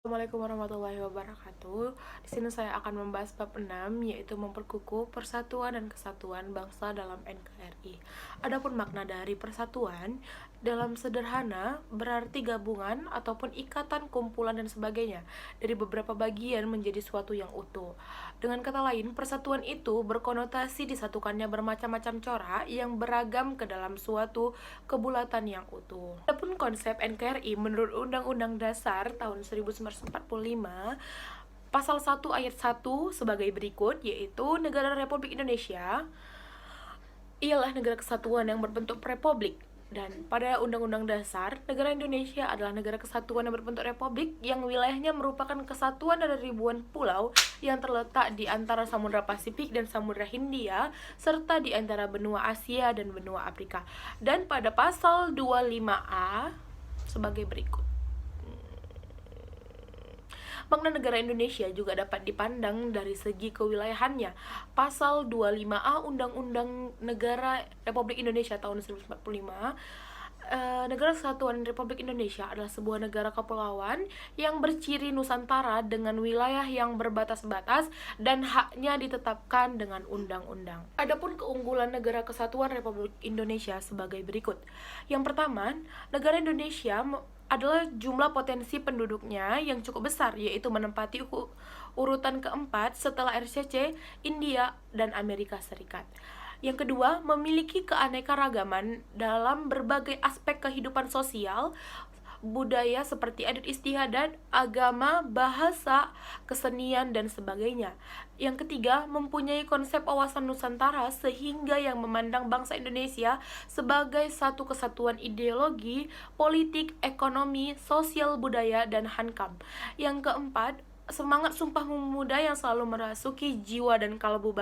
Assalamualaikum warahmatullahi wabarakatuh. Di sini saya akan membahas bab 6, yaitu memperkukuh persatuan dan kesatuan bangsa dalam NKRI. Adapun makna dari persatuan dalam sederhana berarti gabungan ataupun ikatan, kumpulan dan sebagainya dari beberapa bagian menjadi suatu yang utuh. Dengan kata lain, persatuan itu berkonotasi disatukannya bermacam-macam corak yang beragam ke dalam suatu kebulatan yang utuh. Adapun konsep NKRI menurut Undang-Undang Dasar tahun 1945 Pasal 1 ayat 1 sebagai berikut, yaitu negara Republik Indonesia ialah negara kesatuan yang berbentuk republik. Dan pada Undang-Undang Dasar, negara Indonesia adalah negara kesatuan yang berbentuk republik yang wilayahnya merupakan kesatuan dari ribuan pulau yang terletak di antara Samudra Pasifik dan Samudra Hindia serta di antara benua Asia dan benua Afrika. Dan pada pasal 25A sebagai berikut. Makna negara Indonesia juga dapat dipandang dari segi kewilayahannya. Pasal 25A Undang-Undang Negara Republik Indonesia tahun 1945, Negara Kesatuan Republik Indonesia adalah sebuah negara kepulauan yang berciri Nusantara dengan wilayah yang berbatas-batas dan haknya ditetapkan dengan undang-undang. Adapun keunggulan Negara Kesatuan Republik Indonesia sebagai berikut. Yang pertama, negara Indonesia adalah jumlah potensi penduduknya yang cukup besar, yaitu menempati urutan keempat setelah RCC, India, dan Amerika Serikat. Yang kedua, memiliki keanekaragaman dalam berbagai aspek kehidupan sosial, budaya seperti adat istiadat, agama, bahasa, kesenian, dan sebagainya. Yang ketiga, mempunyai konsep wawasan Nusantara sehingga yang memandang bangsa Indonesia sebagai satu kesatuan ideologi, politik, ekonomi, sosial, budaya, dan hankam. Yang keempat, semangat Sumpah Pemuda yang selalu merasuki jiwa dan kalbu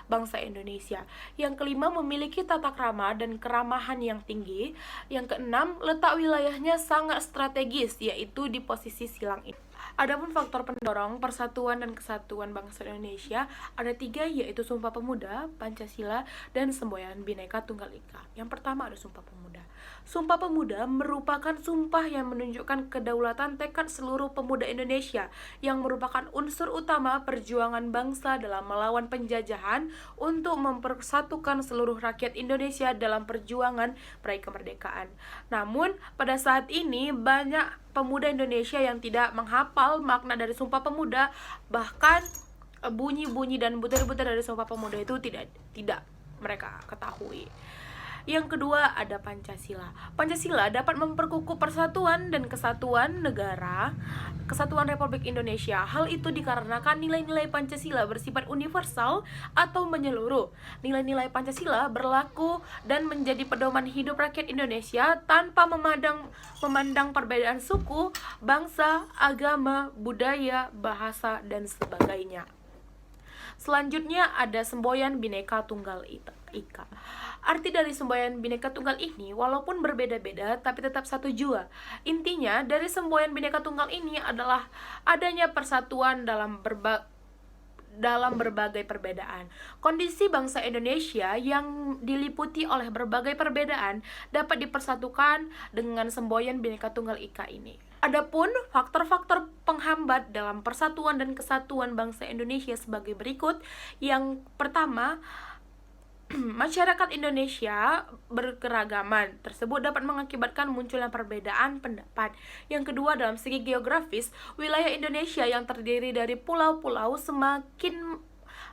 bangsa Indonesia. Yang kelima, memiliki tata krama dan keramahan yang tinggi. Yang keenam, letak wilayahnya sangat strategis, yaitu di posisi silang ini. Adapun faktor pendorong persatuan dan kesatuan bangsa Indonesia ada 3, yaitu Sumpah Pemuda, Pancasila, dan Semboyan Bhinneka Tunggal Ika. Yang pertama ada Sumpah Pemuda. Sumpah Pemuda merupakan sumpah yang menunjukkan kedaulatan tekad seluruh pemuda Indonesia yang merupakan unsur utama perjuangan bangsa dalam melawan penjajahan untuk mempersatukan seluruh rakyat Indonesia dalam perjuangan meraih kemerdekaan. Namun, pada saat ini banyak pemuda Indonesia yang tidak menghafal makna dari Sumpah Pemuda, bahkan bunyi-bunyi dan butir-butir dari Sumpah Pemuda itu tidak mereka ketahui. Yang kedua ada Pancasila. Pancasila dapat memperkukuh persatuan dan kesatuan negara, kesatuan Republik Indonesia. Hal itu dikarenakan nilai-nilai Pancasila bersifat universal atau menyeluruh. Nilai-nilai Pancasila berlaku dan menjadi pedoman hidup rakyat Indonesia tanpa memandang perbedaan suku, bangsa, agama, budaya, bahasa, dan sebagainya. Selanjutnya ada Semboyan Bhinneka Tunggal Ika. Arti dari semboyan Bhinneka Tunggal ini walaupun berbeda-beda tapi tetap satu jua. Intinya dari semboyan Bhinneka Tunggal ini adalah adanya persatuan dalam berbagai perbedaan. Kondisi bangsa Indonesia yang diliputi oleh berbagai perbedaan dapat dipersatukan dengan semboyan Bhinneka Tunggal Ika ini. Adapun faktor-faktor penghambat dalam persatuan dan kesatuan bangsa Indonesia sebagai berikut. Yang pertama, masyarakat Indonesia berkeragaman tersebut dapat mengakibatkan munculnya perbedaan pendapat. Yang kedua, dalam segi geografis, wilayah Indonesia yang terdiri dari pulau-pulau semakin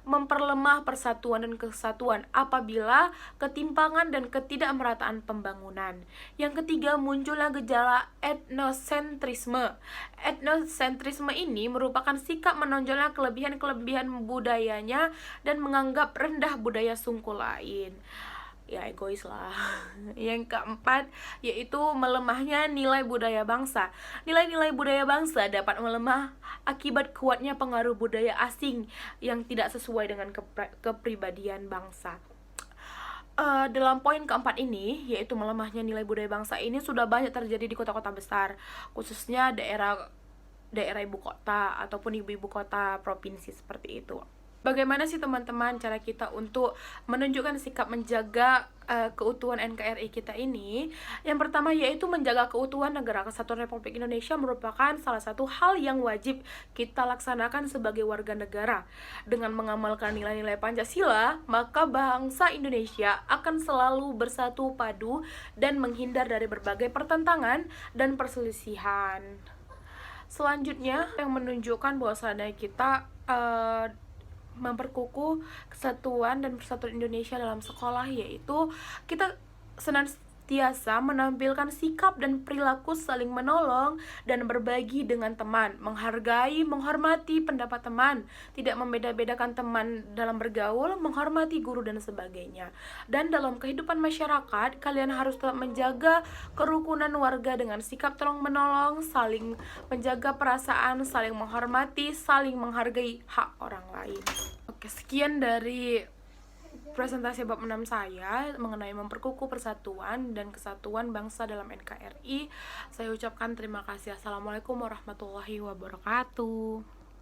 memperlemah persatuan dan kesatuan apabila ketimpangan dan ketidakmerataan pembangunan. Yang ketiga, munculnya gejala etnosentrisme. Etnosentrisme ini merupakan sikap menonjolnya kelebihan-kelebihan budayanya dan menganggap rendah budaya sungku lain. Ya, egois lah. Yang keempat, yaitu melemahnya nilai budaya bangsa. Nilai-nilai budaya bangsa dapat melemah akibat kuatnya pengaruh budaya asing yang tidak sesuai dengan kepribadian bangsa. Dalam poin keempat ini, yaitu melemahnya nilai budaya bangsa ini sudah banyak terjadi di kota-kota besar, khususnya daerah ibu kota ataupun ibu kota provinsi seperti itu. Bagaimana sih teman-teman cara kita untuk menunjukkan sikap menjaga keutuhan NKRI kita ini? Yang pertama yaitu menjaga keutuhan Negara Kesatuan Republik Indonesia merupakan salah satu hal yang wajib kita laksanakan sebagai warga negara. Dengan mengamalkan nilai-nilai Pancasila, maka bangsa Indonesia akan selalu bersatu padu dan menghindar dari berbagai pertentangan dan perselisihan. Selanjutnya yang menunjukkan bahwasannya kita memperkukuh kesatuan dan persatuan Indonesia dalam sekolah, yaitu kita senantiasa menampilkan sikap dan perilaku saling menolong dan berbagi dengan teman, menghargai, menghormati pendapat teman, tidak membeda-bedakan teman dalam bergaul, menghormati guru dan sebagainya. Dan dalam kehidupan masyarakat, kalian harus tetap menjaga kerukunan warga dengan sikap tolong menolong, saling menjaga perasaan, saling menghormati, saling menghargai hak orang lain. Oke, sekian dari presentasi bab 6 saya mengenai memperkukuh persatuan dan kesatuan bangsa dalam NKRI. Saya ucapkan terima kasih. Assalamualaikum warahmatullahi wabarakatuh.